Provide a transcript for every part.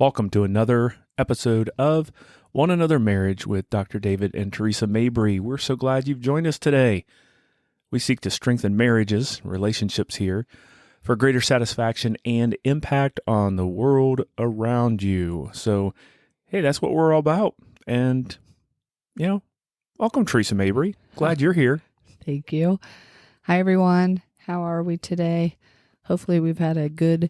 Welcome to another episode of One Another Marriage with Dr. David and Theresa Mabry. We're so glad you've joined us today. We seek to strengthen marriages, relationships here, for greater satisfaction and impact on the world around you. So, hey, that's what we're all about. And, welcome, Theresa Mabry. Glad you're here. Thank you. Hi, everyone. How are we today? Hopefully we've had a good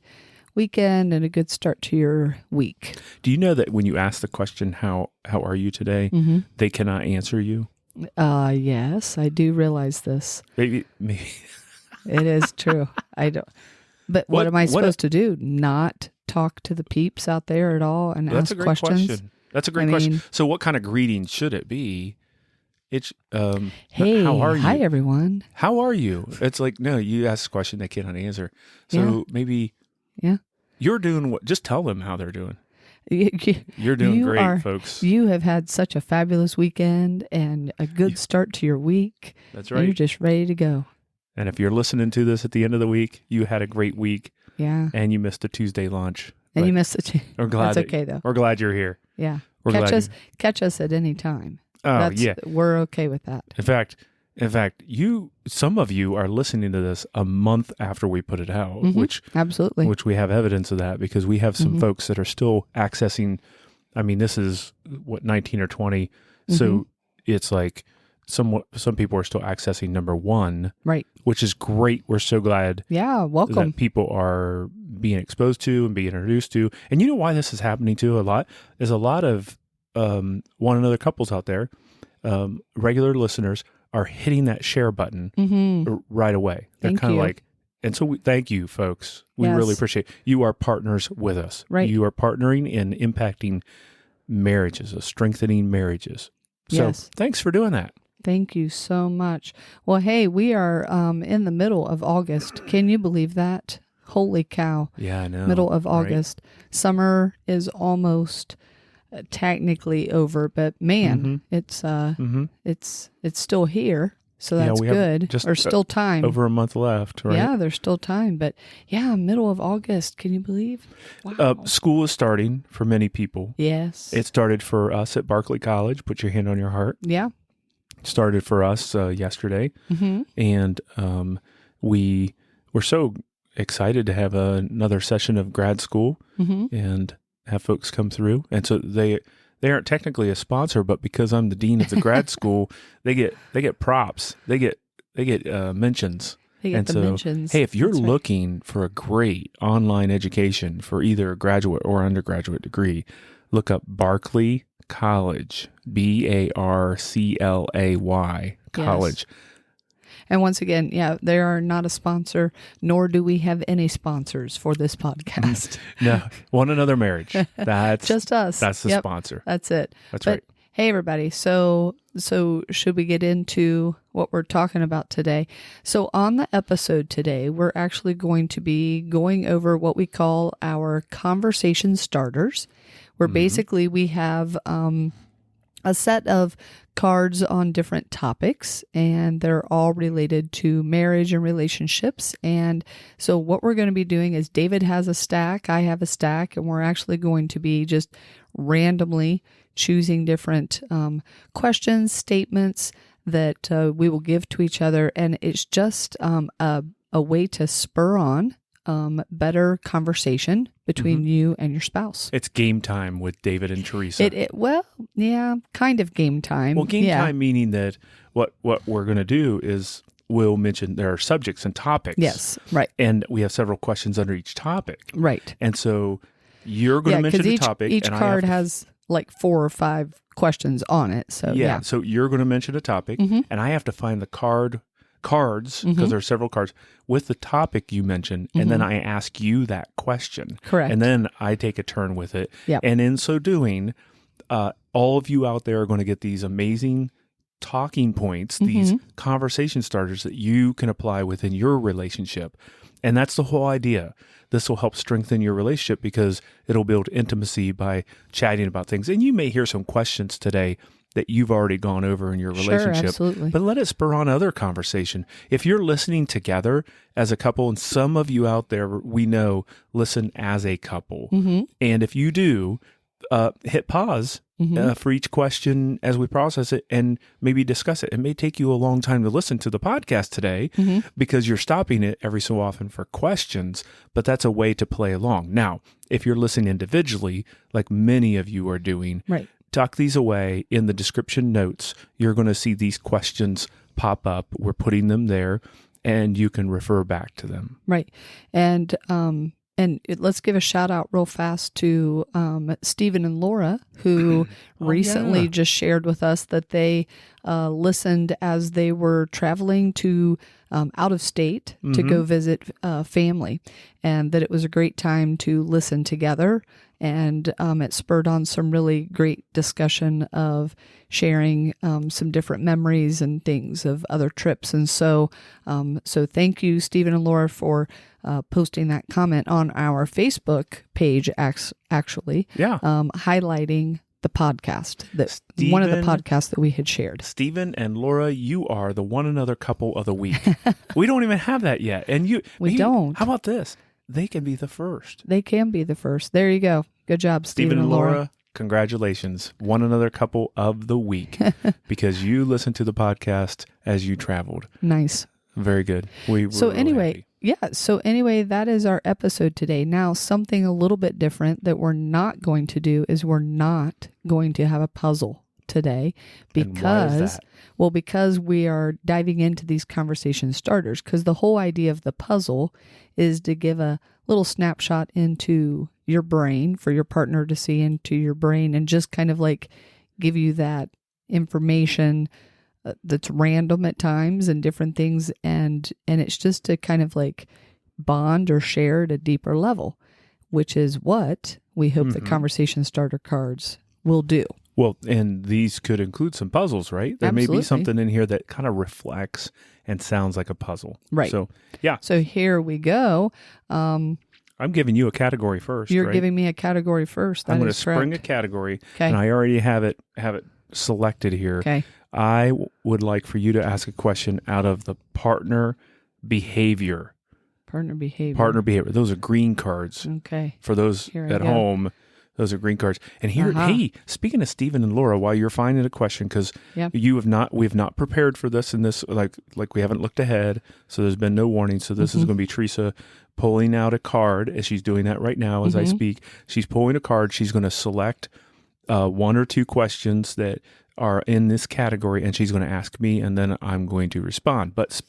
weekend and a good start to your week. Do you know that when you ask the question, how are you today, they cannot answer you? Yes, I do realize this. Maybe. It is true. I don't. But what am I supposed to do? Not talk to the peeps out there at all and ask questions? Question. That's a great question. So what kind of greeting should it be? It's, hey, how are you? Hi, everyone. How are you? It's like, no, you ask a question they cannot answer. So maybe you're doing what, just tell them how they're doing. You're doing great, folks. You have had such a fabulous weekend and a good start to your week. That's right. You're just ready to go. And if you're listening to this at the end of the week, you had a great week. Yeah. And you missed a Tuesday lunch. And you missed it. We're glad That's okay, though. We're glad you're here. Yeah. Catch us at any time. Oh, yeah. We're okay with that. In fact, some of you are listening to this a month after we put it out, which we have evidence of that because we have some folks that are still accessing. I mean, this is 19 or 20. So it's like some people are still accessing number one, right? Which is great. We're so glad. Yeah. Welcome. That people are being exposed to and being introduced to. And you know why this is happening too a lot? There's a lot of one another couples out there, regular listeners are hitting that share button right away. They're kind of like, and so thank you, folks. We really appreciate it. You are partners with us. Right. You are partnering in impacting marriages, strengthening marriages. So thanks for doing that. Thank you so much. Well, hey, we are in the middle of August. Can you believe that? Holy cow. Yeah, I know. Middle of August. Right? Summer is almost technically over, but man, it's still here, so that's good. There's still time. Over a month left, right? Yeah, there's still time, but middle of August. Can you believe? Wow. School is starting for many people. Yes, it started for us at Berkeley College. Put your hand on your heart. Yeah, it started for us yesterday, and we were so excited to have another session of grad school and have folks come through. And so they aren't technically a sponsor, but because I'm the dean of the grad school, they get props. They get mentions. They get mentions. Hey, if you're looking for a great online education for either a graduate or undergraduate degree, look up Berkeley College, Barclay College. Yes. And once again, they are not a sponsor, nor do we have any sponsors for this podcast. No, One Another Marriage. That's just us. That's the sponsor. That's it. That's right. Hey, everybody. So should we get into what we're talking about today? So on the episode today, we're actually going to be going over what we call our conversation starters, where basically we have a set of cards on different topics, and they're all related to marriage and relationships. And so what we're going to be doing is David has a stack, I have a stack, and we're actually going to be just randomly choosing different questions, statements that we will give to each other. And it's just a way to spur on better conversation between you and your spouse. It's game time with David and Theresa. Kind of game time. Well, game time meaning that what we're going to do is we'll mention there are subjects and topics. Yes, right. And we have several questions under each topic. Right. And so you're going to mention the topic. Each card has like 4 or 5 questions on it. So so you're going to mention a topic, and I have to find the cards, because there are several cards, with the topic you mentioned, and then I ask you that question. Correct. And then I take a turn with it. Yep. And in so doing, all of you out there are going to get these amazing talking points, these conversation starters that you can apply within your relationship. And that's the whole idea. This will help strengthen your relationship because it'll build intimacy by chatting about things. And you may hear some questions today that you've already gone over in your Sure, relationship. absolutely. But let it spur on other conversation. If you're listening together as a couple, and some of you out there we know listen as a couple, and if you do, hit pause for each question as we process it and maybe discuss it. It may take you a long time to listen to the podcast today because you're stopping it every so often for questions, but that's a way to play along. Now, if you're listening individually, like many of you are doing, Right. tuck these away in the description notes. You're going to see these questions pop up. We're putting them there, and you can refer back to them. Right. And let's give a shout out real fast to Stephen and Laura, who recently just shared with us that they listened as they were traveling to out of state to go visit family, and that it was a great time to listen together. And it spurred on some really great discussion of sharing some different memories and things of other trips. And so thank you, Stephen and Laura, for posting that comment on our Facebook page, actually, highlighting the podcast, one of the podcasts that we had shared. Stephen and Laura, you are the one another couple of the week. We don't even have that yet. And we don't. How about this? They can be the first. They can be the first. There you go. Good job, Stephen and Laura. Congratulations. One another couple of the week because you listened to the podcast as you traveled. Nice. Very good. So anyway, that is our episode today. Now, something a little bit different that we're not going to do is we're not going to have a puzzle today because we are diving into these conversation starters, because the whole idea of the puzzle is to give a little snapshot into your brain for your partner to see into your brain and just kind of like give you that information that's random at times and different things, and it's just to kind of like bond or share at a deeper level, which is what we hope the conversation starter cards will do. Well, and these could include some puzzles, right? There may be something in here that kind of reflects and sounds like a puzzle. Right. So, yeah. So here we go. I'm giving you a category first. You're right? giving me a category first. I'm going to spring a category, okay, and I already have it selected here. Okay. I would like for you to ask a question out of the partner behavior. Partner behavior. Those are green cards. Okay. For those at home, those are green cards. And here, hey, speaking of Stephen and Laura, while you're finding a question, because we have not prepared for this, and this like we haven't looked ahead, so there's been no warning. So this is going to be Theresa pulling out a card, as she's doing that right now as I speak. She's pulling a card. She's going to select one or two questions that are in this category, and she's going to ask me, and then I'm going to respond. But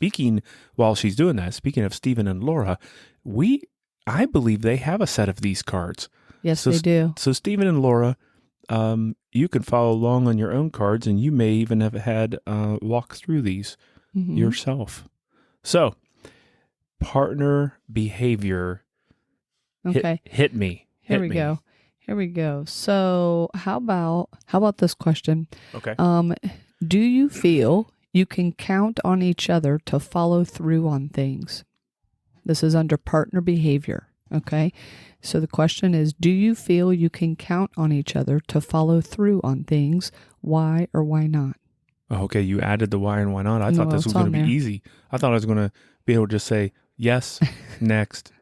while she's doing that, speaking of Stephen and Laura, I believe they have a set of these cards. Yes, they do. So Stephen and Laura, you can follow along on your own cards, and you may even have had walk through these yourself. So, partner behavior. Okay. Hit me. Here we go. So how about this question? Okay. Do you feel you can count on each other to follow through on things? This is under partner behavior. Okay. So the question is, do you feel you can count on each other to follow through on things? Why or why not? Okay. You added the why and why not. I thought this was going to be easy. I thought I was going to be able to just say yes, next.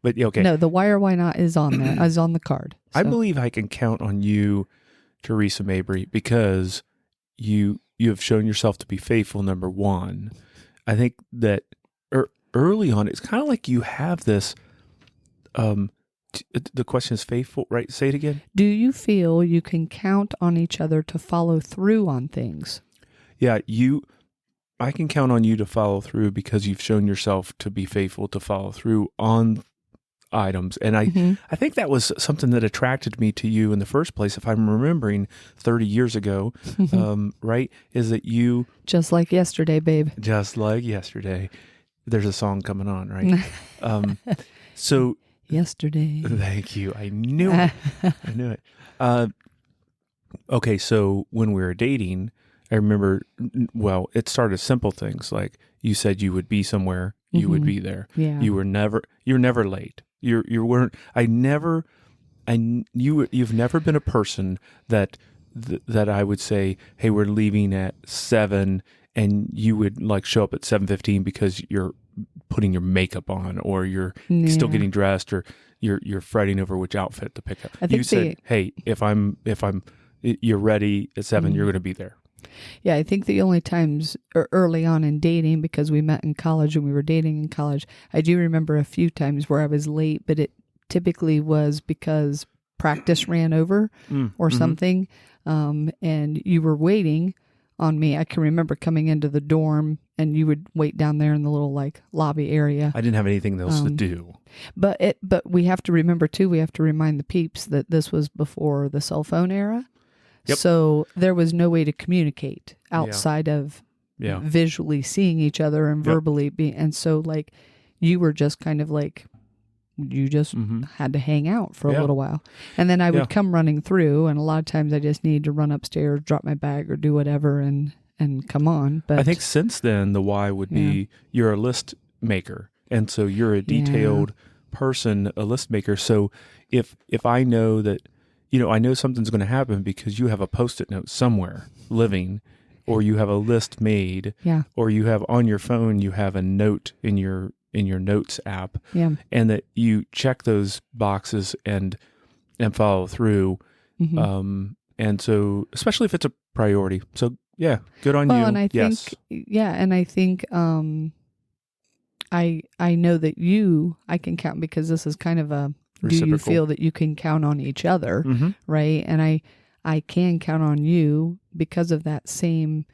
But okay. No, the why or why not is on there, is on the card. So. I believe I can count on you, Theresa Mabry, because you have shown yourself to be faithful, number one. I think that early on, it's kind of like you have this, the question is faithful, right? Say it again. Do you feel you can count on each other to follow through on things? Yeah, I can count on you to follow through because you've shown yourself to be faithful to follow through on items. And I think that was something that attracted me to you in the first place, if I'm remembering 30 years ago, right? Is that you... Just like yesterday, babe. Just like yesterday. There's a song coming on, right? So... Yesterday. Thank you. I knew it. I knew it. Okay, so when we were dating, I remember, well, it started simple things like you said you would be somewhere, you would be there. Yeah. You're never late. You've never been a person that that I would say, hey, we're leaving at 7, and you would like show up at 7:15 because you're putting your makeup on, or you're still getting dressed, or you're fretting over which outfit to pick up. I think You said, hey, if you're ready at 7, you're going to be there. Yeah, I think the only times early on in dating, because we met in college and we were dating in college, I do remember a few times where I was late, but it typically was because practice ran over or something, and you were waiting on me. I can remember coming into the dorm and you would wait down there in the little like lobby area. I didn't have anything else to do. But we have to remember too, we have to remind the peeps that this was before the cell phone era. Yep. So there was no way to communicate outside of visually seeing each other and verbally being, and so like you were just kind of like, you just had to hang out for a little while. And then I would come running through, and a lot of times I just need to run upstairs, drop my bag or do whatever and come on. But I think since then the why would be you're a list maker. And so you're a detailed person, a list maker. So if I know that, I know something's going to happen because you have a Post-it note somewhere living, or you have a list made, or you have on your phone, you have a note in your notes app, and that you check those boxes and follow through. And so, especially if it's a priority. So good on you. And I think, and I think, I know that I can count, because this is kind of a, do you feel that you can count on each other, right? And I can count on you because of that same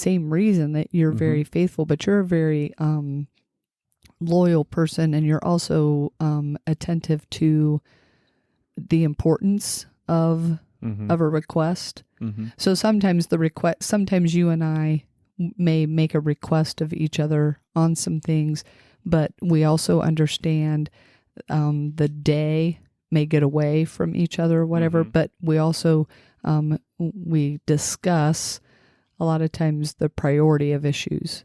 reason, that you're very faithful, but you're a very loyal person, and you're also attentive to the importance of a request. So sometimes sometimes you and I may make a request of each other on some things, but we also understand the day may get away from each other or whatever, but we also, we discuss a lot of times the priority of issues.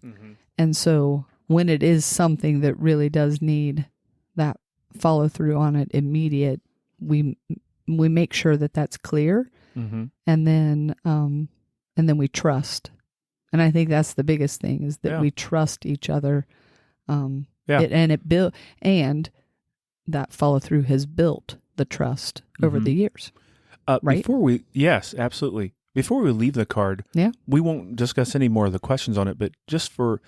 And so when it is something that really does need that follow through on it immediate, we make sure that that's clear, and then we trust. And I think that's the biggest thing, is that we trust each other, and that follow through has built the trust over the years. Right? Yes, absolutely. Before we leave the card, we won't discuss any more of the questions on it, but just for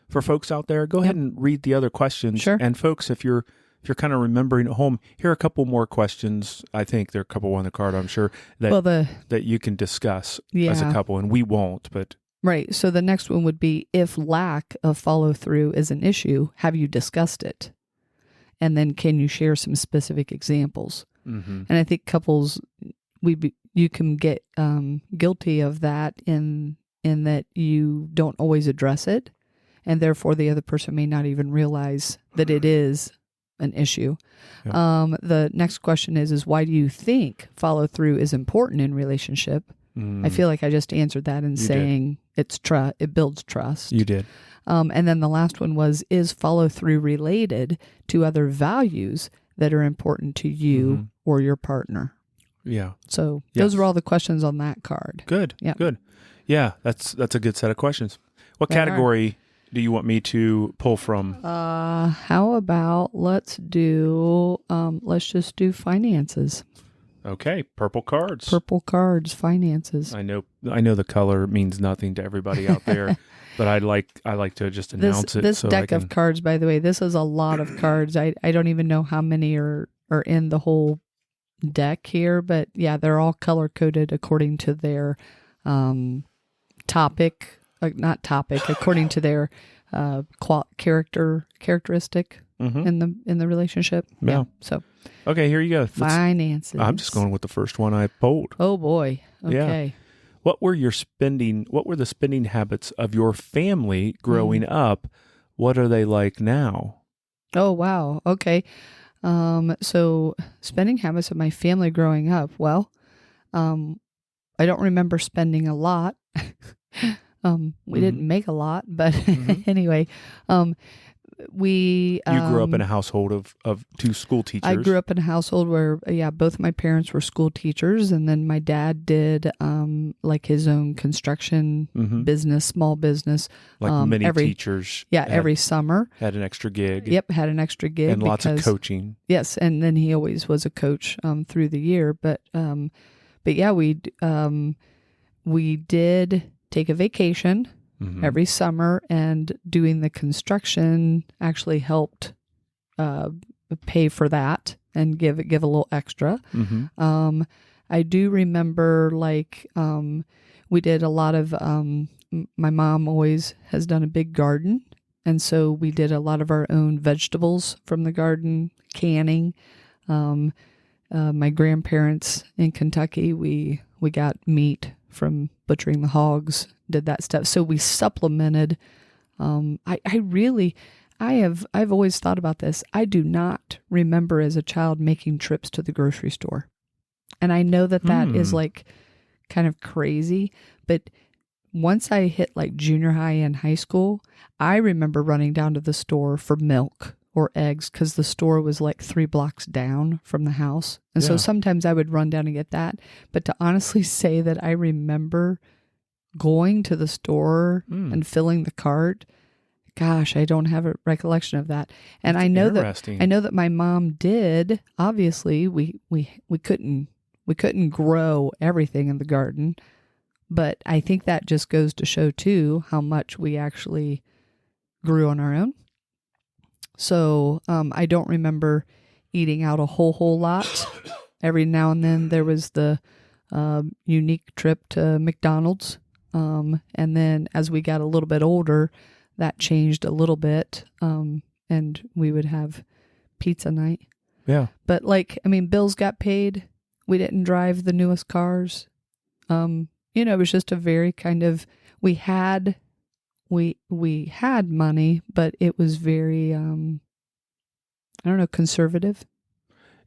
folks out there, go ahead and read the other questions. Sure. And folks, if you're kind of remembering at home, here are a couple more questions. I think there are a couple on the card, I'm sure, that you can discuss as a couple, and we won't, but... Right. So the next one would be, if lack of follow through is an issue, have you discussed it? And then can you share some specific examples? And I think couples, you can get guilty of that in that you don't always address it, and therefore the other person may not even realize that it is an issue. The next question is why do you think follow through is important in relationship? I feel like I just answered that in saying it builds trust. You did. And then the last one was, is follow through related to other values that are important to you or your partner? Yeah. So those are all the questions on that card. Good. Yeah. Good. Yeah, that's a good set of questions. What category do you want me to pull from? How about let's just do finances. Okay, purple cards. Purple cards, finances. I know the color means nothing to everybody out there, but I like to just announce it. This deck of cards, by the way, this is a lot of cards. I don't even know how many are in the whole deck here, but yeah, they're all color coded according to their according to their characteristic in the relationship. Yeah. So okay, here you go. Finances. I'm just going with the first one I pulled. Oh boy. Okay. Yeah. What were the spending habits of your family growing up? What are they like now? Oh wow. Okay. So spending habits of my family growing up. Well, I don't remember spending a lot. We didn't make a lot, but anyway, we You grew up in a household of two school teachers. I grew up in a household where both my parents were school teachers, and then my dad did like his own construction business, small business, like many teachers. Every summer had an extra gig. Yep, had an extra gig and lots of coaching. Yes, and then he always was a coach through the year. But yeah, we did take a vacation every summer, and doing the construction actually helped pay for that and give a little extra. I do remember we did a lot of my mom always has done a big garden, and so we did a lot of our own vegetables from the garden, canning. My grandparents in Kentucky, we got meat from butchering the hogs, did that stuff. So we supplemented. I've always thought about this. I do not remember as a child making trips to the grocery store. And I know that is like kind of crazy, but once I hit like junior high and high school, I remember running down to the store for milk or eggs because the store was like 3 blocks down from the house. And so sometimes I would run down and get that. But to honestly say that I remember going to the store and filling the cart, gosh, I don't have a recollection of that. And That's I know that my mom did. Obviously, we couldn't grow everything in the garden, but I think that just goes to show too how much we actually grew on our own. So I don't remember eating out a whole lot. Every now and then there was the unique trip to McDonald's. And then as we got a little bit older, that changed a little bit. And we would have pizza night. Yeah. But bills got paid. We didn't drive the newest cars. It was just a very kind of, we had money, but it was very, conservative.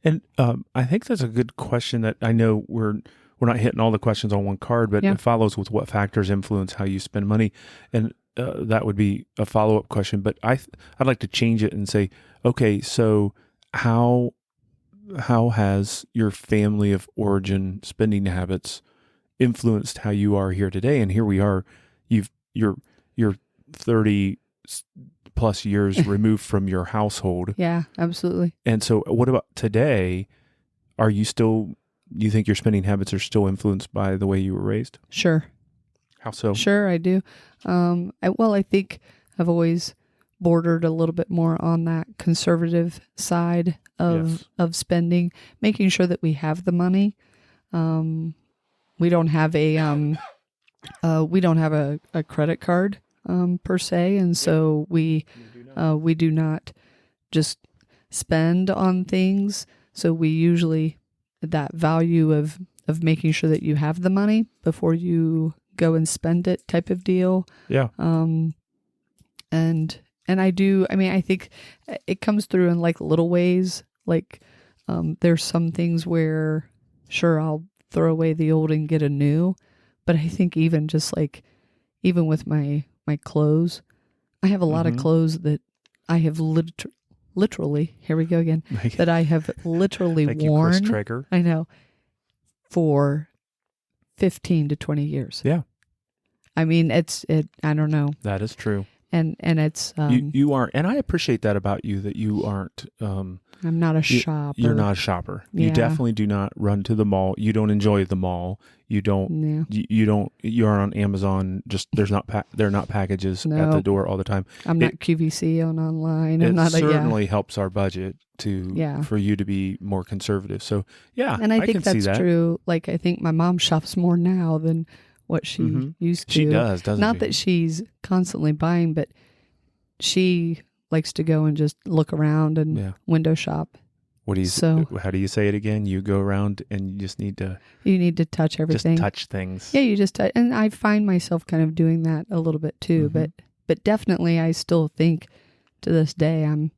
And I think that's a good question that I know we're not hitting all the questions on one card, but it follows with what factors influence how you spend money. And that would be a follow-up question. But I'd like to change it and say, okay, so how has your family of origin spending habits influenced how you are here today? And here we are, you're 30 plus years removed from your household. Yeah, absolutely. And so what about today? Do you think your spending habits are still influenced by the way you were raised? Sure. How so? Sure, I do. I think I've always bordered a little bit more on that conservative side of spending, making sure that we have the money. We don't have a credit card per se, and so we do not just spend on things. So we usually, that value of making sure that you have the money before you go and spend it type of deal. Yeah. And I think it comes through in like little ways. Like there's some things where sure, I'll throw away the old and get a new, but I think even with my clothes, I have a lot of clothes that I have literally, here we go again, that I have literally Thank worn. You, Chris Traeger. I know, for 15 to 20 years. Yeah. I mean, I don't know. That is true. And it's, you aren't, and I appreciate that about you, that you aren't, I'm not a shopper. You're not a shopper. Yeah. You definitely do not run to the mall. You don't enjoy the mall. You don't, you are on Amazon. Just, there are not packages at the door all the time. I'm not QVC online. It certainly helps our budget for you to be more conservative. So yeah. And I think can see that's that. true. Like, I think my mom shops more now than what she used to. She does, doesn't Not she? that she's constantly buying, but she likes to go and just look around and window shop. How do you say it again? You go around and you just need to... You need to touch everything. Just touch things. Yeah, you just touch. And I find myself kind of doing that a little bit too. But definitely I still think to this day I'm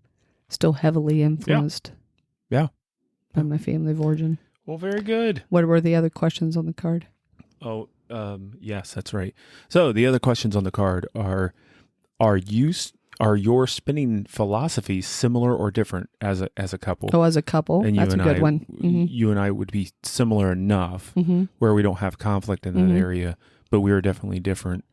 still heavily influenced by my family of origin. Well, very good. What were the other questions on the card? Oh, yes, that's right. So the other questions on the card are are your spending philosophies similar or different as a couple? Oh, as a couple, And that's a good one. You and I would be similar enough Mm-hmm. where we don't have conflict in that Mm-hmm. area, but we are definitely different.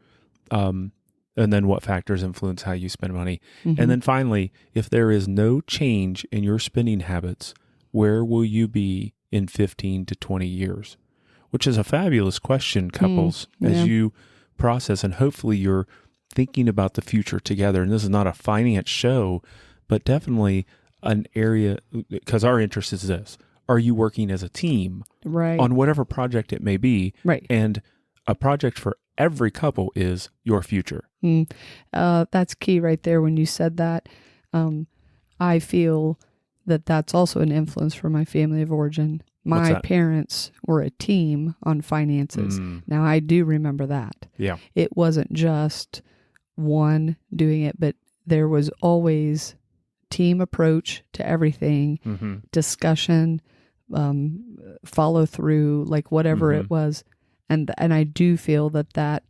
And then what factors influence how you spend money? Mm-hmm. And then finally, if there is no change in your spending habits, where will you be in 15 to 20 years? Which is a fabulous question, couples, as you process, and hopefully you're thinking about the future together. And this is not a finance show, but definitely an area, because our interest is this. Are you working as a team Right. on whatever project it may be? Right. And a project for every couple is your future. That's key right there when you said that. I feel that that's also an influence for my family of origin. My parents were a team on finances. Now, I do remember that. Yeah. It wasn't just one doing it, but there was always team approach to everything, discussion, follow through, like whatever it was. And I do feel that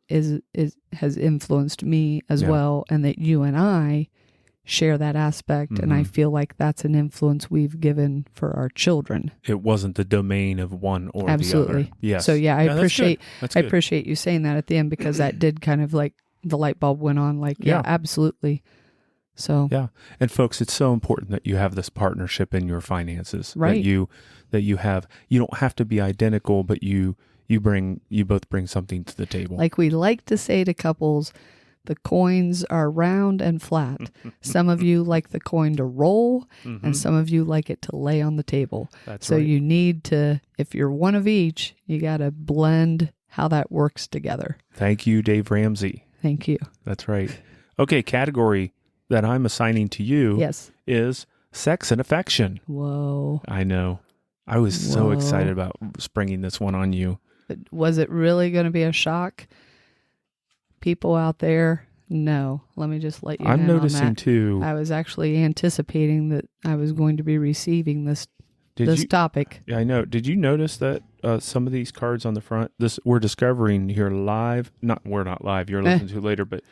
has influenced me as well, and that you and I share that aspect, and I feel like that's an influence we've given for our children. It wasn't the domain of one or Absolutely. the other. Yes. So I appreciate that's good. I appreciate you saying that at the end, because that did kind of like the light bulb went on. Like, yeah, absolutely. So yeah, and folks, it's so important that you have this partnership in your finances. Right. That you have. You don't have to be identical, but you both bring something to the table. Like we like to say to couples, the coins are round and flat. Some of you like the coin to roll, and some of you like it to lay on the table. That's so right. you need to, if you're one of each, you got to blend how that works together. Thank you, Dave Ramsey. Thank you. That's right. Okay, category that I'm assigning to you is sex and affection. Whoa. I know. I was so excited about springing this one on you. But was it really going to be a shock? People out there, no. Let me just let you know. I'm noticing on that. too. I was actually anticipating that I was going to be receiving this topic. Yeah, I know. Did you notice that some of these cards on the front, we're discovering here live, we're not live, you're listening to later, but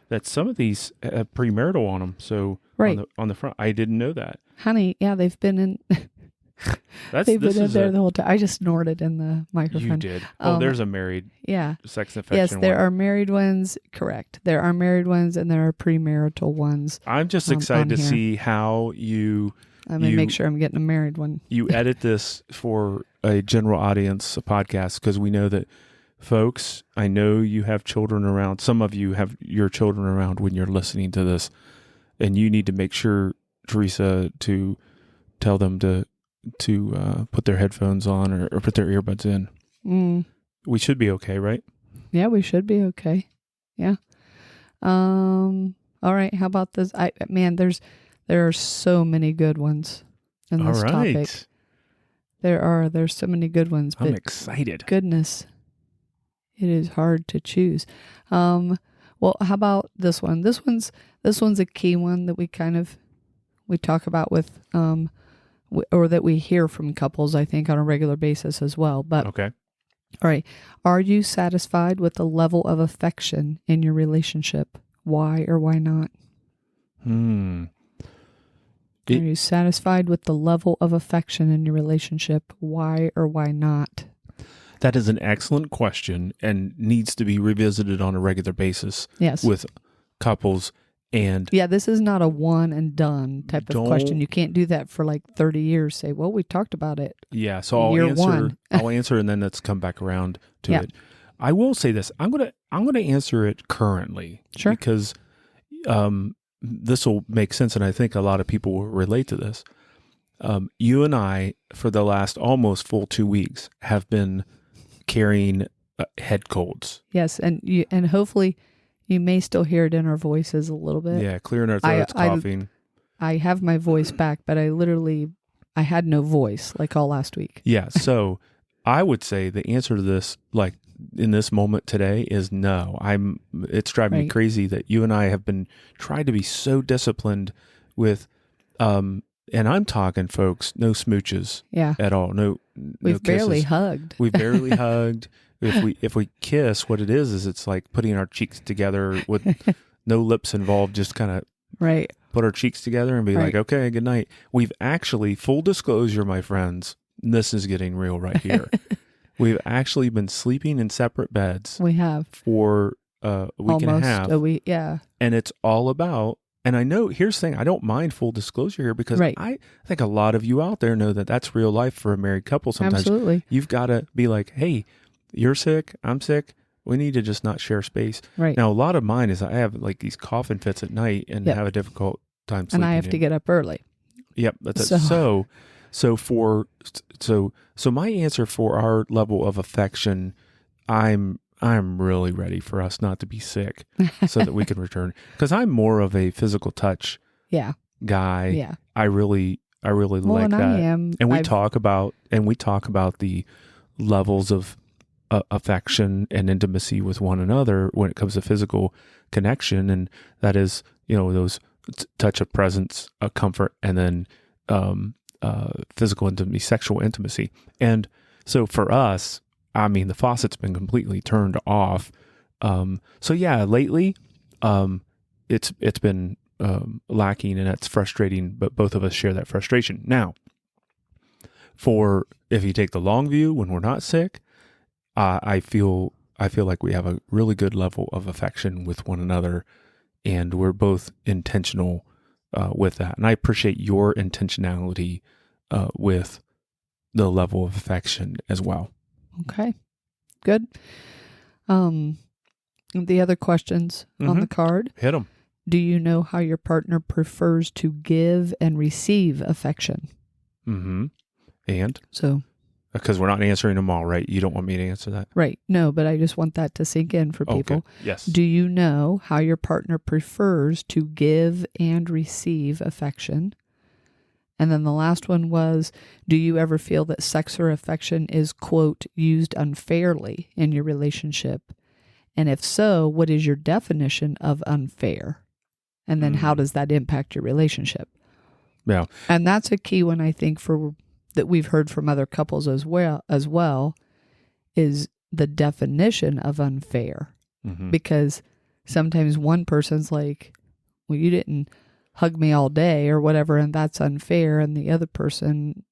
that some of these have premarital on them. So on the front, I didn't know that. Honey, yeah, they've been in... They've been in there the whole time. I just snorted in the microphone. You did. Oh, there's a married sex and affection Yes, there one. are married ones. Correct. There are married ones and there are premarital ones. I'm just excited to see how you... I'm going to make sure I'm getting a married one. You edit this for a general audience, a podcast, because we know that, folks, I know you have children around. Some of you have your children around when you're listening to this, and you need to make sure, Theresa, to tell them to put their headphones on or put their earbuds in. We should be okay, right? Yeah, we should be okay. Yeah. All right. How about this? There are so many good ones in this topic. There's so many good ones. I'm excited. Goodness, it is hard to choose. Well, how about this one? This one's a key one that we talk about with or that we hear from couples, I think, on a regular basis as well. But okay. All right. Are you satisfied with the level of affection in your relationship? Why or why not? Are you satisfied with the level of affection in your relationship? Why or why not? That is an excellent question and needs to be revisited on a regular basis. Yes. With couples. And this is not a one and done type of question. You can't do that for like 30 years. Say, well, we talked about it. Yeah, so I'll answer and then let's come back around to it. I will say this. I'm gonna answer it currently. Sure. Because this will make sense, and I think a lot of people will relate to this. You and I, for the last almost full 2 weeks, have been carrying head colds. Yes, and hopefully you may still hear it in our voices a little bit. Yeah, clearing our throats, coughing. I have my voice back, but I had no voice like all last week. Yeah, so I would say the answer to this, like in this moment today, is no. It's driving me crazy that you and I have been trying to be so disciplined with, and I'm talking, folks, no smooches at all. No We've barely kisses. hugged. We've barely hugged. If we kiss, what it is it's like putting our cheeks together with no lips involved, just kind of Right. put our cheeks together and be Right. like, okay, good night. We've actually, full disclosure, my friends, this is getting real right here. We've actually been sleeping in separate beds We have for a week and a almost half. a week. Yeah. And it's all about, and I know, here's the thing, I don't mind full disclosure here because Right. I think a lot of you out there know that that's real life for a married couple. Sometimes Absolutely. you've got to be like, hey, you're sick, I'm sick. We need to just not share space. Right. Now, a lot of mine is I have like these coughing fits at night and Yep. have a difficult time sleeping. And I have to get up early. Yep, that's So- it. So my answer for our level of affection, I'm really ready for us not to be sick so that we can return, because I'm more of a physical touch Yeah. guy. Yeah. I really Well, like and that. I am. And we I've- talk about the levels of affection and intimacy with one another when it comes to physical connection, and that is, those touch of presence, comfort, and then physical intimacy, sexual intimacy. And so for us, I mean, the faucet's been completely turned off. So yeah, lately, it's been lacking, and that's frustrating. But both of us share that frustration. Now, if you take the long view, when we're not sick, I feel like we have a really good level of affection with one another, and we're both intentional with that. And I appreciate your intentionality with the level of affection as well. Okay. Good. The other questions on the card. Hit them. Do you know how your partner prefers to give and receive affection? Mm-hmm. And So, because we're not answering them all, right? You don't want me to answer that? right. No, but I just want that to sink in for people. Okay. Yes. Do you know how your partner prefers to give and receive affection? And then the last one was, do you ever feel that sex or affection is, quote, used unfairly in your relationship? And if so, what is your definition of unfair? And then how does that impact your relationship? Yeah. And that's a key one, I think, that we've heard from other couples as well, is the definition of unfair. Mm-hmm. Because sometimes one person's like, well, you didn't hug me all day or whatever, and that's unfair. And the other person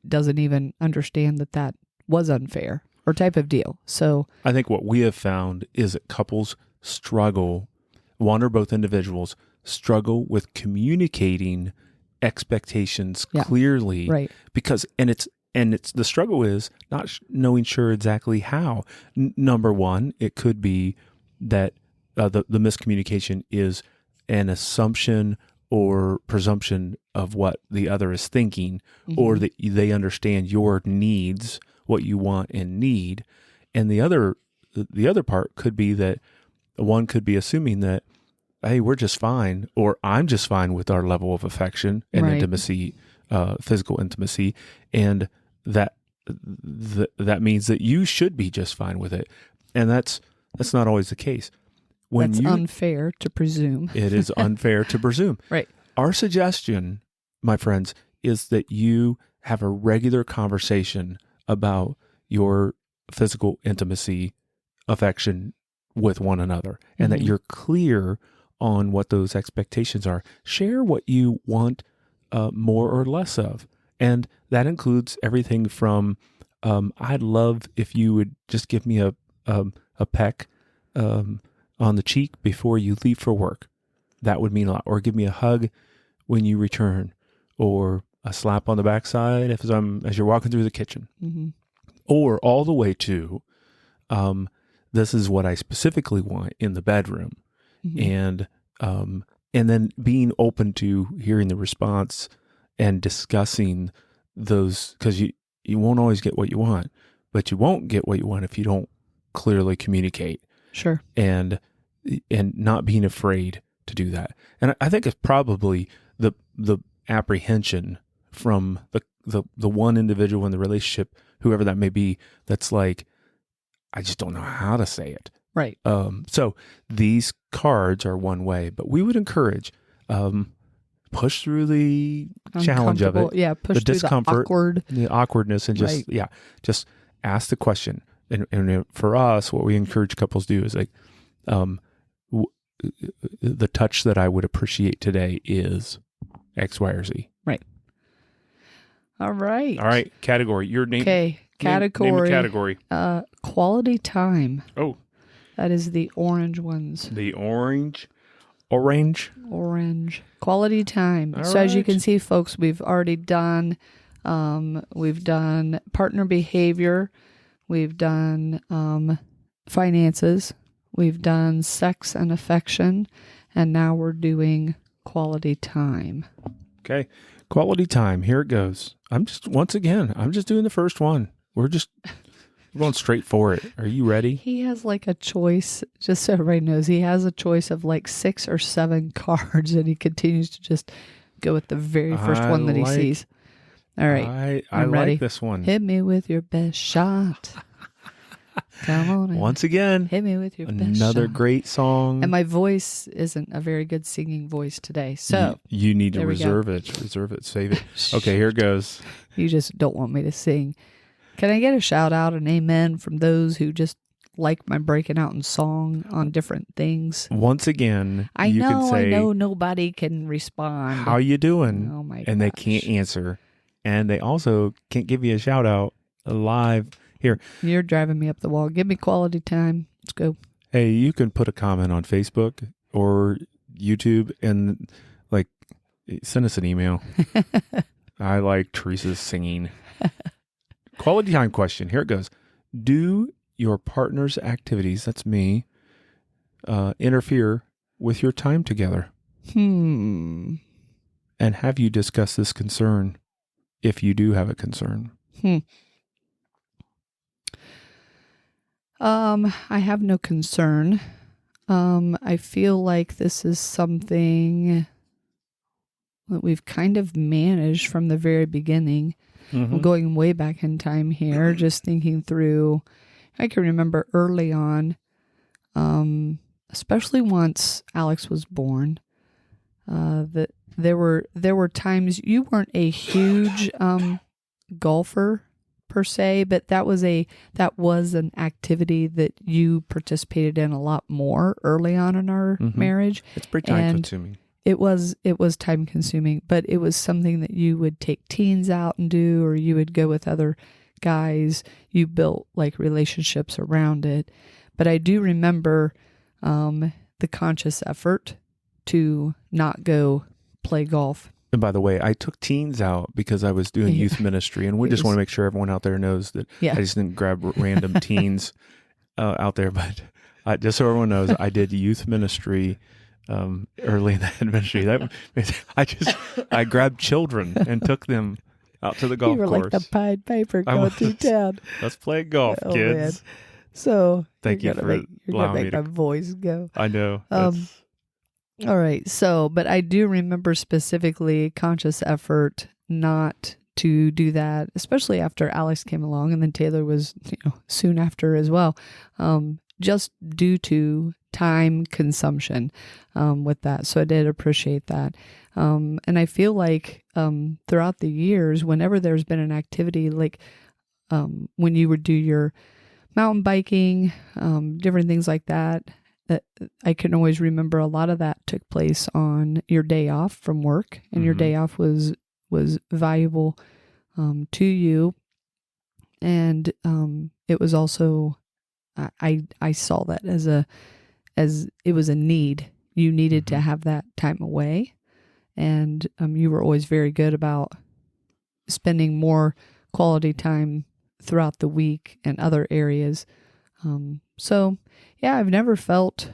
doesn't even understand that was unfair or type of deal. So I think what we have found is that couples struggle, one or both individuals struggle with communicating expectations clearly, right. because it's the struggle is not knowing sure exactly how. Number one, it could be that the miscommunication is an assumption or presumption of what the other is thinking, or that they understand your needs, what you want and need. And the other part could be that one could be assuming that, hey, we're just fine, or I'm just fine with our level of affection and Right. intimacy, physical intimacy, and that means that you should be just fine with it. And that's not always the case. That's unfair to presume. It is unfair to presume. Right. Our suggestion, my friends, is that you have a regular conversation about your physical intimacy, affection with one another, and that you're clear on what those expectations are. Share what you want more or less of. And that includes everything from, I'd love if you would just give me a peck on the cheek before you leave for work. That would mean a lot. Or give me a hug when you return, or a slap on the backside as you're walking through the kitchen. Mm-hmm. Or all the way to, this is what I specifically want in the bedroom. And then being open to hearing the response and discussing those, because you won't always get what you want, but you won't get what you want if you don't clearly communicate. Sure. And not being afraid to do that. And I think it's probably the apprehension from the one individual in the relationship, whoever that may be, that's like, I just don't know how to say it. Right. So these cards are one way, but we would encourage, push through the challenge of it. Yeah. Push the through discomfort, the the awkwardness, and just, Right. just ask the question. And for us, what we encourage couples do is like, the touch that I would appreciate today is X, Y, or Z. Right. All right. All right. Category. Your name. Okay. Category. Name the category. Quality time. Oh. That is the orange ones. The orange. Orange. Quality time. All so as you right. can see, folks, we've already done, we've done partner behavior. We've done finances. We've done sex and affection. And now we're doing quality time. Okay. Quality time. Here it goes. I'm just doing the first one. We're going straight for it. Are you ready? He has like a choice, just so everybody knows, he has a choice of like 6 or 7 cards, and he continues to just go with the very first one that he sees. All right. I ready. like this one. Hit me with your best shot. Come on. Once again, hit me with your best shot. another great song. And my voice isn't a very good singing voice today. So you need to there we reserve it, save it. Okay, here it goes. You just don't want me to sing. Can I get a shout out and amen from those who just like my breaking out in song on different things? Once again, I you can say, I know nobody can respond. how you doing? Oh my and they gosh. can't answer. And they also can't give you a shout out live here. You're driving me up the wall. Give me quality time. Let's go. Hey, you can put a comment on Facebook or YouTube and like send us an email. I like Teresa's singing. Quality time question. Here it goes. Do your partner's activities, that's me, interfere with your time together? And have you discussed this concern if you do have a concern? I have no concern. I feel like this is something that we've kind of managed from the very beginning. I'm going way back in time here, just thinking through. I can remember early on, especially once Alex was born, that there were times you weren't a huge golfer per se, but that was an activity that you participated in a lot more early on in our marriage. It's pretty time consuming. It was time consuming, but it was something that you would take teens out and do, or you would go with other guys. You built like relationships around it. But I do remember the conscious effort to not go play golf. And by the way, I took teens out because I was doing youth ministry, and we just want to make sure everyone out there knows that I just didn't grab random teens out there. But just so everyone knows, I did youth ministry early in that ministry. I grabbed children and took them out to the golf course. You were like the Pied Piper going through town. Let's play golf, kids. Man. So thank you for allowing me to. My voice go. I know. All right. So, but I do remember specifically conscious effort not to do that, especially after Alex came along, and then Taylor was, soon after as well, just due to time consumption with that. So I did appreciate that. And I feel like throughout the years, whenever there's been an activity, like when you would do your mountain biking, different things like that, I can always remember a lot of that took place on your day off from work, and your day off was valuable to you. And it was also, I saw that as it was a need. You needed to have that time away, and you were always very good about spending more quality time throughout the week and other areas. So yeah, I've never felt,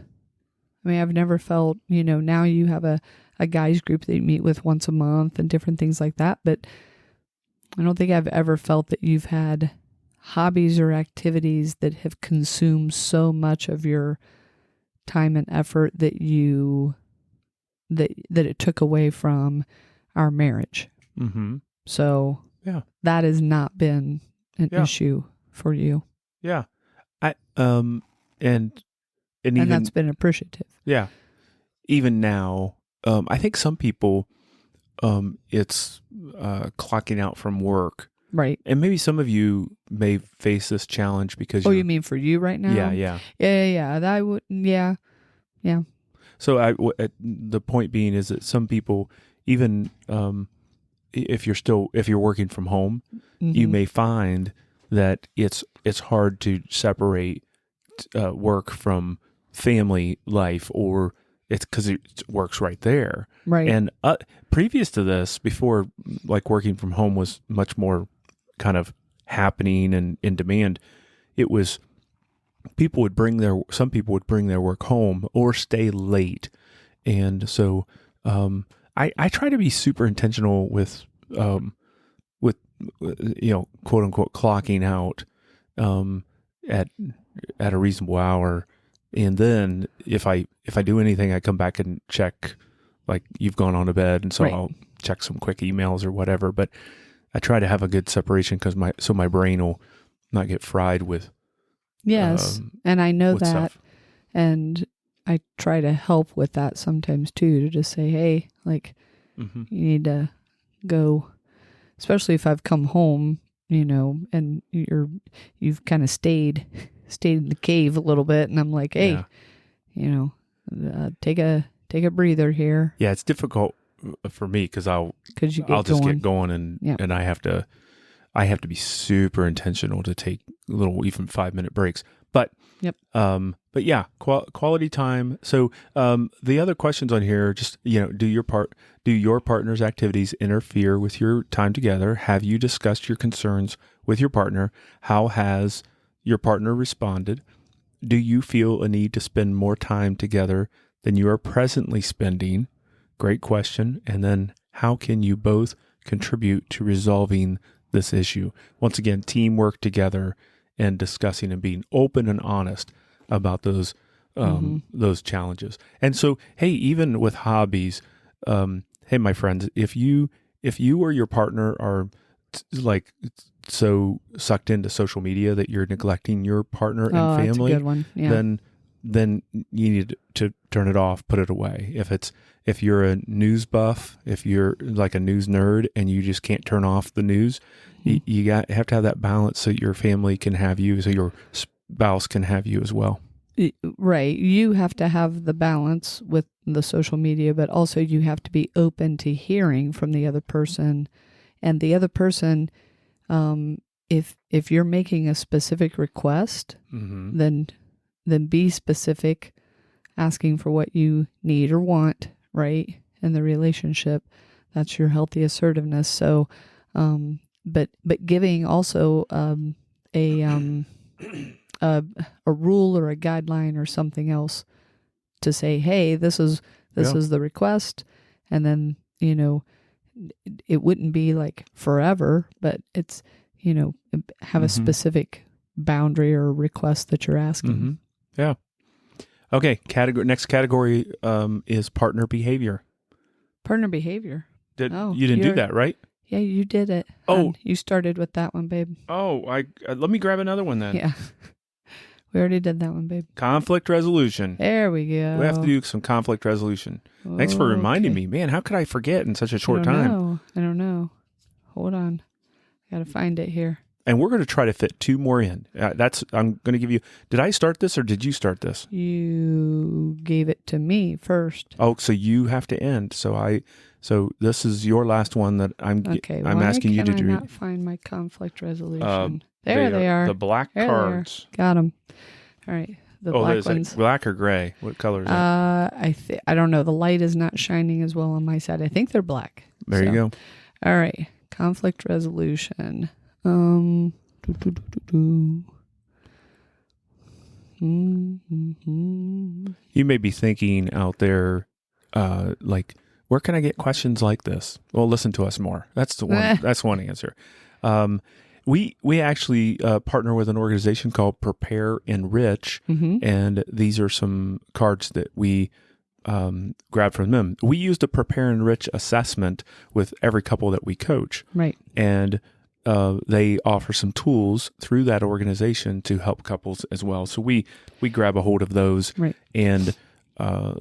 now you have a guys group that you meet with once a month and different things like that. But I don't think I've ever felt that you've had hobbies or activities that have consumed so much of your time and effort that that it took away from our marriage. So that has not been an issue for you. Yeah. And even, that's been appreciative. Yeah. Even now, I think some people, it's clocking out from work. Right. And maybe some of you may face this challenge because you mean for you right now? Yeah. That would, yeah. So the point being is that some people, even if you're working from home, you may find that it's hard to separate work from family life, or it's because it works right there. Right. And previous to this, before like working from home was much more kind of happening and in demand, it was some people would bring their work home or stay late. And so I try to be super intentional with quote unquote clocking out at a reasonable hour. And then if I do anything, I come back and check, like, you've gone on to bed, and so Right. I'll check some quick emails or whatever. But I try to have a good separation because my brain will not get fried with Yes. And I know with that. stuff. And I try to help with that sometimes too, to just say, hey, like, Mm-hmm. you need to go, especially if I've come home, and you've kind of stayed in the cave a little bit. And I'm like, hey, take a breather here. Yeah, it's difficult for me because I'll just get going, and I have to be super intentional to take little, even 5-minute breaks. But but yeah, quality time. So the other questions on here, just do your partner's activities interfere with your time together? Have you discussed your concerns with your partner? How has your partner responded? Do you feel a need to spend more time together than you are presently spending? Great question. And then how can you both contribute to resolving this issue? Once again, teamwork together and discussing and being open and honest about those challenges. And so, hey, even with hobbies, hey, my friends, if you or your partner are like so sucked into social media that you're neglecting your partner and family, that's a good one. Yeah. then you need to turn it off, put it away. If you're a news buff, if you're like a news nerd and you just can't turn off the news, you have to have that balance so your family can have you, so your spouse can have you as well. Right. You have to have the balance with the social media, but also you have to be open to hearing from the other person. And the other person, if you're making a specific request, then be specific, asking for what you need or want, right? In the relationship, that's your healthy assertiveness. So, but giving also a rule or a guideline or something else to say, hey, this is the request, and then it wouldn't be like forever, but it's have a specific boundary or request that you're asking. Yeah. Okay. Next category is partner behavior. Partner behavior. You didn't do that, right? Yeah, you did it. Oh, you started with that one, babe. Oh, let me grab another one then. Yeah, we already did that one, babe. Conflict resolution. There we go. We have to do some conflict resolution. Thanks for reminding me, man. How could I forget in such a short time? I don't know. Hold on, I gotta find it here. And we're going to try to fit 2 more in. I'm going to give you. Did I start this or did you start this? You gave it to me first. Oh, so you have to end. So this is your last one that I'm asking you to do. Why can I not find my conflict resolution? There they are. The black there cards. Got them. All right. The black ones. Black or gray? What color is it? I don't know. The light is not shining as well on my side. I think they're black. There you go. All right. Conflict resolution. You may be thinking out there, like, where can I get questions like this? Well, listen to us more. That's the one. That's one answer. We actually partner with an organization called Prepare Enrich, and these are some cards that we grabbed from them. We used a Prepare Enrich assessment with every couple that we coach, right? And they offer some tools through that organization to help couples as well. So we grab a hold of those. Right. And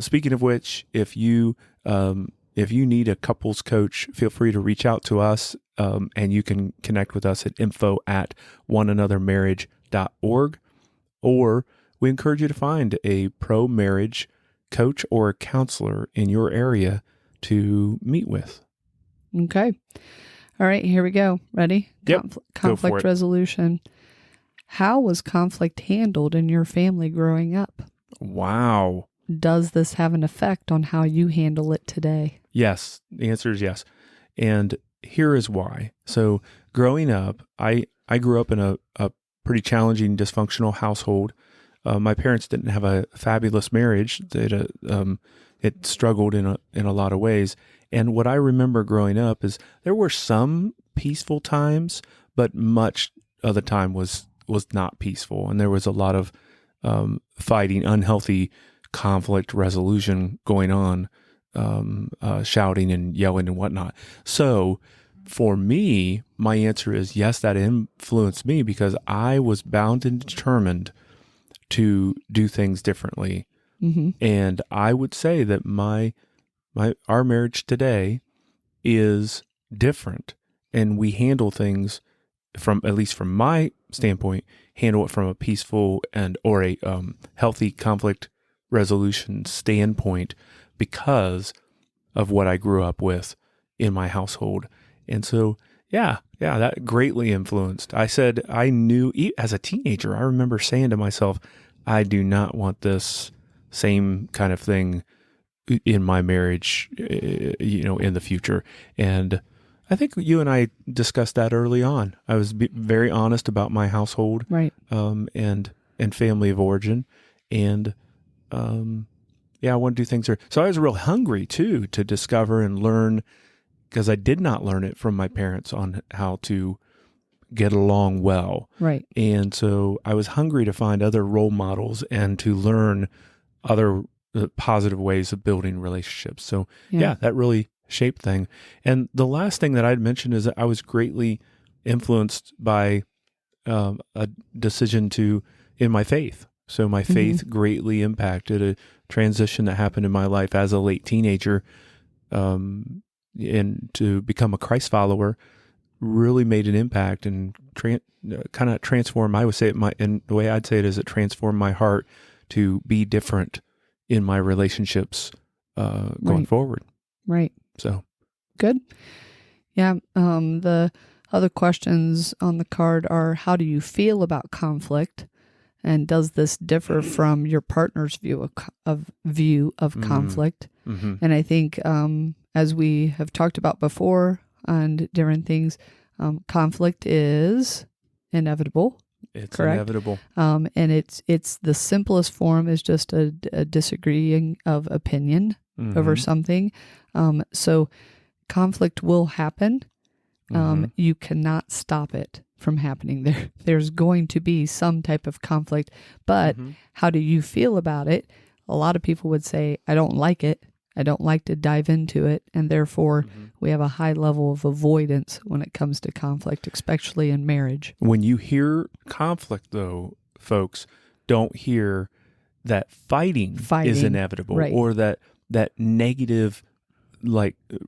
speaking of which, if you need a couples coach, feel free to reach out to us, and you can connect with us at info@oneanothermarriage.org, or we encourage you to find a pro-marriage coach or a counselor in your area to meet with. Okay. All right, here we go. Ready? Yep. Go for Conflict it. resolution. How was conflict handled in your family growing up? Wow. Does this have an effect on how you handle it today? Yes. The answer is yes. And here is why. So growing up, I grew up in a pretty challenging, dysfunctional household. My parents didn't have a fabulous marriage. It struggled in a lot of ways. And what I remember growing up is there were some peaceful times, but much of the time was not peaceful. And there was a lot of fighting, unhealthy conflict resolution going on, shouting and yelling and whatnot. So for me, my answer is yes, that influenced me because I was bound and determined to do things differently. Mm-hmm. And I would say that our marriage today is different, and we handle things at least from my standpoint, handle it from a peaceful or a healthy conflict resolution standpoint because of what I grew up with in my household. And so, yeah, that greatly influenced. I said, I knew as a teenager, I remember saying to myself, I do not want this same kind of thing in my marriage, in the future. And I think you and I discussed that early on. I was very honest about my household, Right. And family of origin. And, I want to do things. So I was real hungry too, to discover and learn, because I did not learn it from my parents on how to get along well. Right. And so I was hungry to find other role models and to learn other positive ways of building relationships. So that really shaped thing. And the last thing that I'd mention is that I was greatly influenced by a decision in my faith. So my faith greatly impacted a transition that happened in my life as a late teenager, and to become a Christ follower really made an impact and kind of transformed. I would say and the way I'd say it is it transformed my heart to be different in my relationships going forward. Right. So good. Yeah. The other questions on the card are: how do you feel about conflict, and does this differ from your partner's view of conflict? Mm-hmm. And I think, as we have talked about before on different things, conflict is inevitable. It's correct? Inevitable. And it's the simplest form is just a disagreeing of opinion over something. So conflict will happen. You cannot stop it from happening. There's going to be some type of conflict, but how do you feel about it? A lot of people would say, I don't like it. I don't like to dive into it. And therefore we have a high level of avoidance when it comes to conflict, especially in marriage. When you hear conflict, though, folks, don't hear that fighting is inevitable, right. or that negative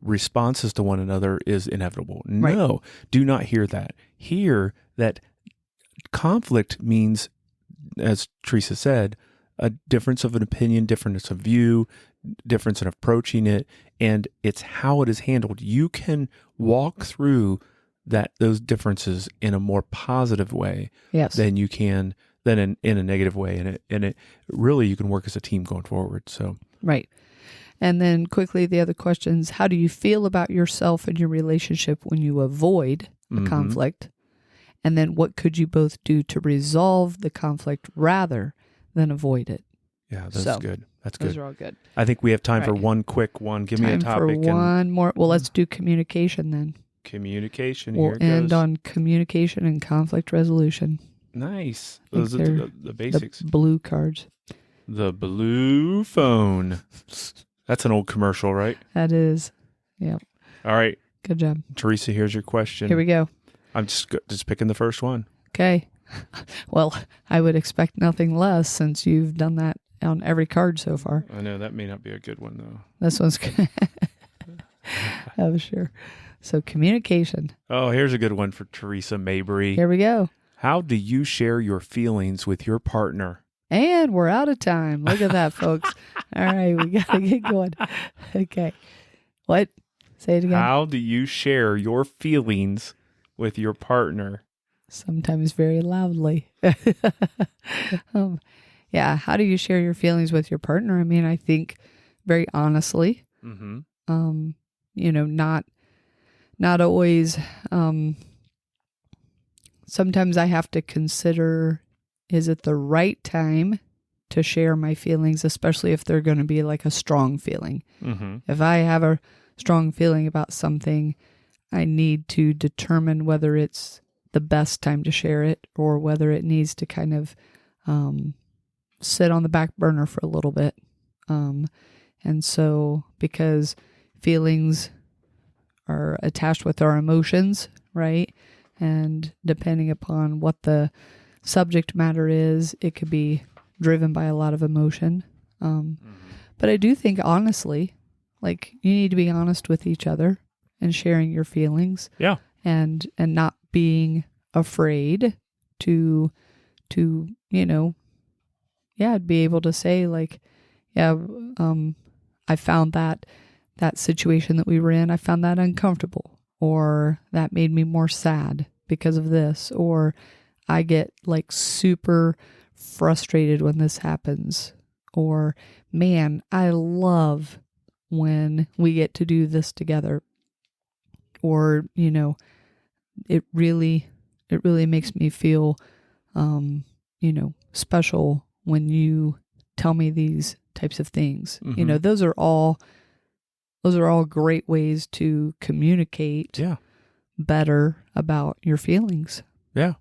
responses to one another is inevitable. No, right. Do not hear that. Hear that conflict means, as Theresa said, a difference of an opinion, difference of view, difference in approaching it, and it's how it is handled. You can walk through those differences in a more positive way than you can in a negative way, and it really, you can work as a team going forward. So right. And then quickly, the other questions: how do you feel about yourself and your relationship when you avoid a conflict? And then what could you both do to resolve the conflict rather than avoid it? Yeah, that's good. That's good. Those are all good. I think we have time for one quick one. Give me a topic. For one more. Well, let's do communication then. Communication. We'll end on communication and conflict resolution. Nice. Those are the basics. The blue cards. The blue phone. That's an old commercial, right? That is. Yep. All right. Good job. Theresa, here's your question. Here we go. I'm just picking the first one. Okay. Well, I would expect nothing less since you've done that on every card so far. I know that may not be a good one, though. This one's good. Oh, sure. So communication. Oh, here's a good one for Theresa Mabry. Here we go. How do you share your feelings with your partner? And we're out of time. Look at that, folks. All right, we got to get going. Okay. What? Say it again. How do you share your feelings with your partner? Sometimes very loudly. Yeah. How do you share your feelings with your partner? I mean, I think very honestly. Mm-hmm. Not always. Sometimes I have to consider, is it the right time to share my feelings, especially if they're going to be like a strong feeling. Mm-hmm. If I have a strong feeling about something, I need to determine whether it's the best time to share it or whether it needs to kind of sit on the back burner for a little bit. And so, because feelings are attached with our emotions, right? And depending upon what the subject matter is, it could be driven by a lot of emotion. But I do think, honestly, like, you need to be honest with each other and sharing your feelings. Yeah. And not being afraid to be able to say, like, I found that situation that we were in, I found that uncomfortable, or that made me more sad because of this, or I get like super frustrated when this happens, or man, I love when we get to do this together, or it really makes me feel special when you tell me these types of things. Mm-hmm. Those are all great ways to communicate better about your feelings. Yeah.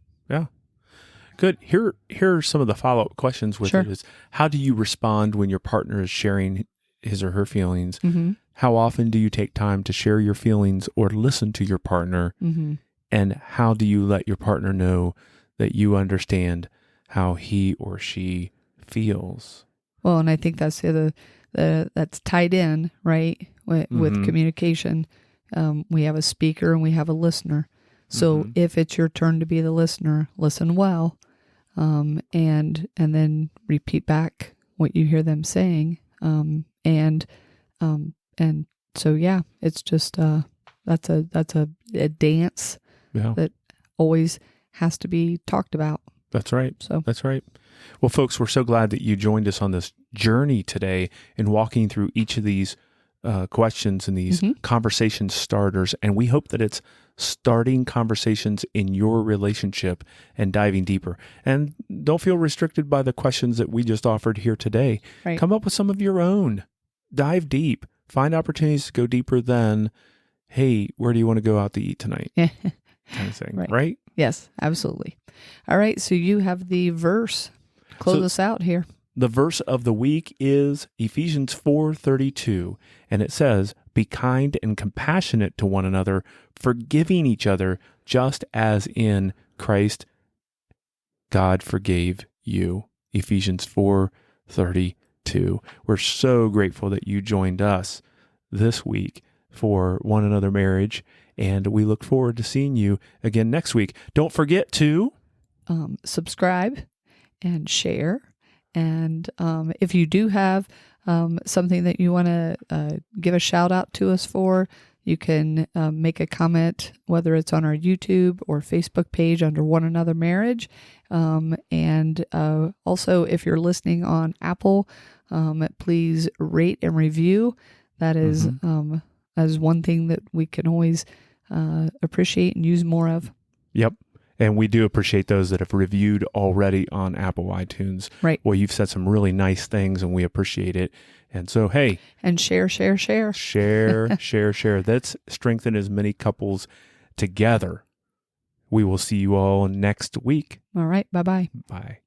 Good. Here are some of the follow-up questions with it is, how do you respond when your partner is sharing his or her feelings? Mm-hmm. How often do you take time to share your feelings or listen to your partner? Mm-hmm. And how do you let your partner know that you understand how he or she feels? Well, and I think that's that's tied in, right, with communication. We have a speaker and we have a listener. So if it's your turn to be the listener, listen well, and then repeat back what you hear them saying. And so, yeah, it's just that's a dance that always has to be talked about. That's right. So that's right. Well, folks, we're so glad that you joined us on this journey today in walking through each of these questions and these conversation starters. And we hope that it's starting conversations in your relationship and diving deeper. And don't feel restricted by the questions that we just offered here today. Right. Come up with some of your own. Dive deep. Find opportunities to go deeper than, hey, where do you want to go out to eat tonight? Kind of thing, right? Yes, absolutely. All right, so you have the verse. Close us out here. The verse of the week is Ephesians 4:32, and it says, "Be kind and compassionate to one another, forgiving each other, just as in Christ God forgave you." Ephesians 4:32. We're so grateful that you joined us this week for One Another Marriage, and we look forward to seeing you again next week. Don't forget to subscribe and share. And if you do have something that you want to give a shout out to us for, you can make a comment, whether it's on our YouTube or Facebook page under One Another Marriage. And also, if you're listening on Apple, please rate and review. That is one thing that we can always appreciate and use more of. Yep. And we do appreciate those that have reviewed already on Apple iTunes. Right. Well, you've said some really nice things, and we appreciate it. And so, hey. And share. Share. Let's strengthen as many couples together. We will see you all next week. All right. Bye-bye. Bye.